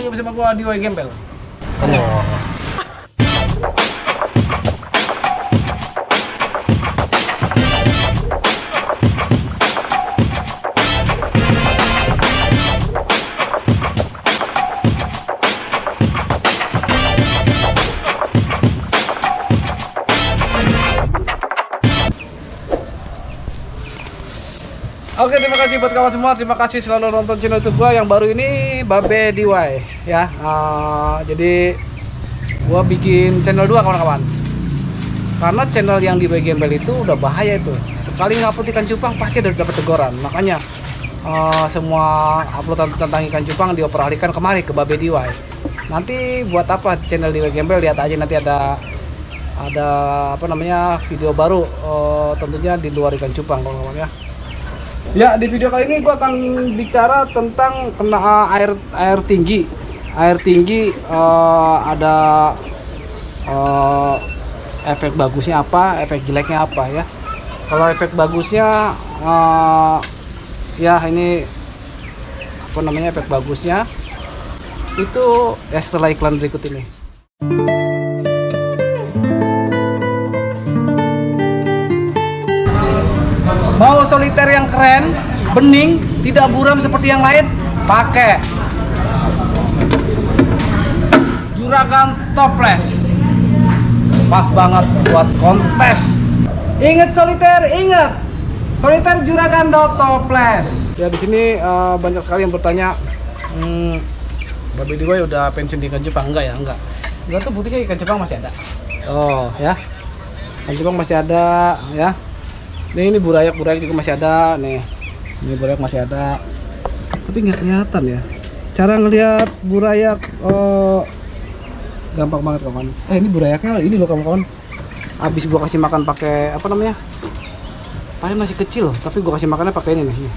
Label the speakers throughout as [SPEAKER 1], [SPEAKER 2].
[SPEAKER 1] lagi bersama gua di DIY Gembel. Oke, terima kasih buat kawan semua. Terima kasih selalu nonton channel YouTube gua yang baru ini, Babe DIY ya. Jadi gua bikin channel 2 kawan-kawan. Karena channel yang DIY Gembel itu udah bahaya itu. Sekali ngupload ikan cupang pasti ada dapat teguran. Makanya semua uploadan tentang ikan cupang dioperasikan kemari ke Babe DIY. Nanti buat apa channel DIY Gembel, lihat aja nanti ada apa namanya video baru tentunya di luar ikan cupang kawan-kawan ya. Ya, di video kali ini gue akan bicara tentang kena air tinggi. Air tinggi ada efek bagusnya apa, efek jeleknya apa ya. Kalau efek bagusnya ya ini apa namanya, efek bagusnya itu ya setelah iklan berikut ini. Mau soliter yang keren, bening, tidak buram seperti yang lain, pakai Juragan Toples. Pas banget buat kontes. Ingat soliter, ingat. Soliter Juragan Toples. Ya, di sini banyak sekali yang bertanya, Babe DIY udah pensiun di ikan cupang? Enggak ya, enggak. Enggak tuh, buktinya ikan cupang masih ada. Oh, ya. Ikan cupang masih ada, ya. Ini burayak juga masih ada nih. Ini burayak masih ada. Tapi nggak kelihatan ya. Cara ngelihat burayak gampang banget kawan. Ini burayaknya ini loh kawan-kawan. Abis gua kasih makan pakai apa namanya? Paling masih kecil loh, tapi gua kasih makannya pakai ini nih.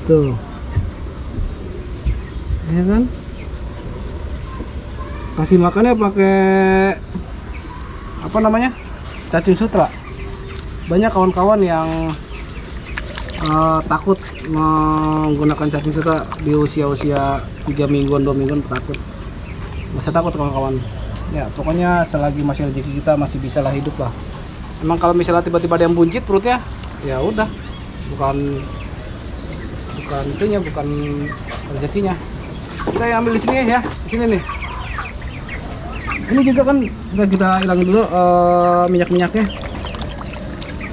[SPEAKER 1] Tuh. Ya kan? Kasih makannya pakai apa namanya, cacing sutra. Banyak kawan-kawan yang takut menggunakan cacing sutra di usia 3 mingguan 2 mingguan, takut. Nggak usah takut kawan-kawan ya, pokoknya selagi masih rezeki kita masih bisa lah hidup lah. Emang kalau misalnya tiba-tiba ada yang buncit perutnya, ya udah bukan itunya, bukan rezekinya. Kita yang ambil di sini ya, di sini nih. Ini juga kan udah kita hilangin dulu minyak-minyaknya.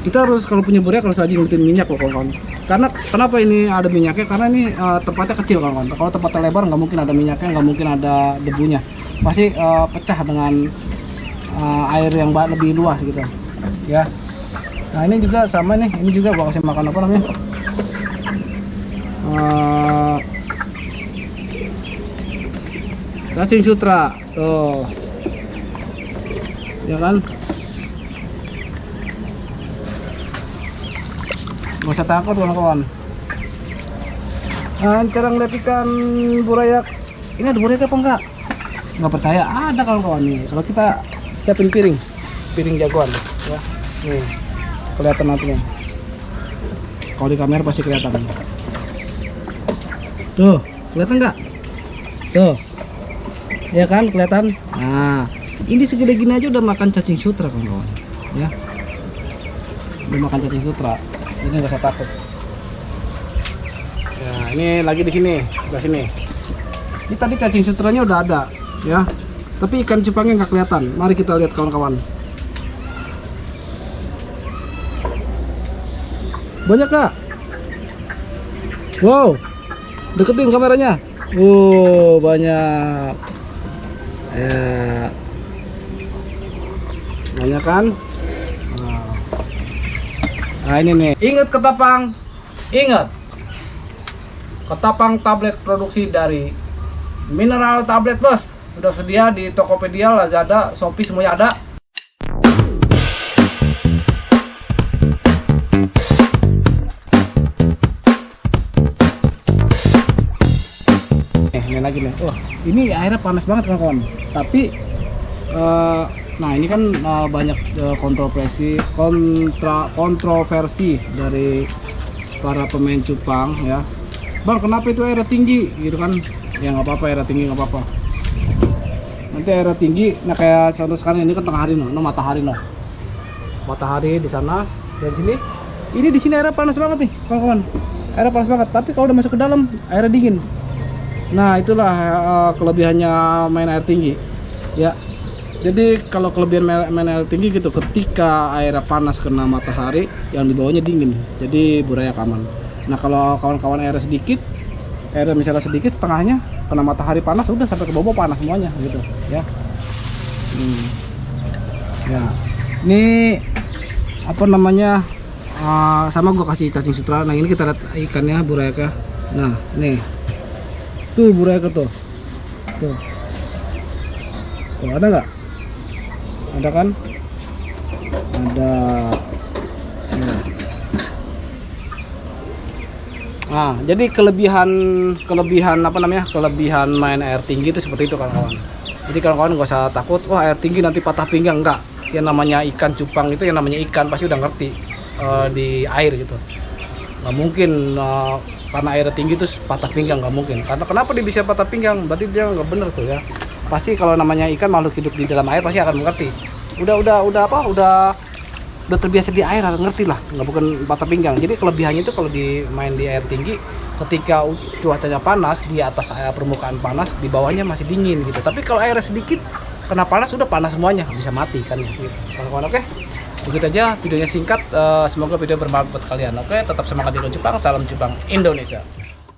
[SPEAKER 1] Kita harus kalau punya burayak harus rajin ngeliatin minyak loh kawan-kawan. Karena kenapa ini ada minyaknya? Karena ini tempatnya kecil kawan-kawan. Kalau tempatnya lebar nggak mungkin ada minyaknya, nggak mungkin ada debunya. Pasti pecah dengan air yang lebih luas gitu ya. Nah ini juga sama nih, ini juga gua kasih makan apa namanya, cacing sutra tuh ya kan. Gak usah takut kawan-kawan. Cara ngeliat ikan burayak ini ada burayak apa enggak, nggak percaya, ada kawan-kawan nih. Kalau kita siapin piring jagoan ya, nih kelihatan nantinya. Kalau di kamera pasti kelihatan. Tuh kelihatan nggak? Tuh ya kan, kelihatan. Nah ini segede gini aja udah makan cacing sutra kawan-kawan ya, udah makan cacing sutra, jadi nggak usah takut ya. Ini lagi di sini, sebelah sini. Ini tadi cacing sutranya udah ada ya, tapi ikan cupangnya nggak kelihatan. Mari kita lihat kawan-kawan. Banyak kak? Wow, deketin kameranya. Banyak ya, banyak kan. Nah ini nih, ingat ketapang, ingat ketapang tablet produksi dari Mineral Tablet Bos. Sudah sedia di Tokopedia, Lazada, Shopee, semuanya ada. Ini lagi nih. Wah, ini airnya panas banget kawan-kawan. Tapi nah ini kan banyak kontroversi dari para pemain cupang ya, bang kenapa itu airnya tinggi gitu kan, ya nggak apa-apa, airnya tinggi nggak apa-apa, nanti airnya tinggi. Nah kayak sekarang ini kan tengah hari matahari matahari di sana dan sini, ini di sini airnya panas banget nih kawan-kawan, airnya panas banget, tapi kalau udah masuk ke dalam airnya dingin. Nah itulah kelebihannya main air tinggi ya. Jadi kalau kelebihan main air tinggi gitu, ketika airnya panas kena matahari, yang di bawahnya dingin, jadi burayak aman. Nah kalau kawan-kawan airnya sedikit, airnya misalnya sedikit setengahnya kena matahari panas, udah sampai ke bawah panas semuanya gitu ya. Ya ini apa namanya, sama gua kasih cacing sutra. Nah ini kita lihat ikannya, burayaknya. Nah nih tuh burayaknya tuh ada nggak? Ada kan? Ada. Ya. Nah, jadi kelebihan apa namanya? Kelebihan main air tinggi itu seperti itu kawan-kawan. Jadi kawan-kawan nggak usah takut, wah air tinggi nanti patah pinggang, enggak. Yang namanya ikan cupang itu, yang namanya ikan pasti udah ngerti di air gitu. Nggak mungkin karena air tinggi terus patah pinggang, nggak mungkin. Karena kenapa dia bisa patah pinggang? Berarti dia nggak bener tuh ya. Pasti kalau namanya ikan, makhluk hidup di dalam air, pasti akan mengerti. Udah terbiasa di air, ngerti lah, nggak bukan patah pinggang. Jadi kelebihannya itu kalau main di air tinggi, ketika cuacanya panas, di atas air permukaan panas, di bawahnya masih dingin gitu. Tapi kalau airnya sedikit kena panas, udah panas semuanya, bisa mati ikannya gitu. Kawan-kawan, oke? Begitu aja videonya, singkat. Semoga video bermanfaat buat kalian. Oke, tetap semangat di Cupang. Salam Cupang Indonesia.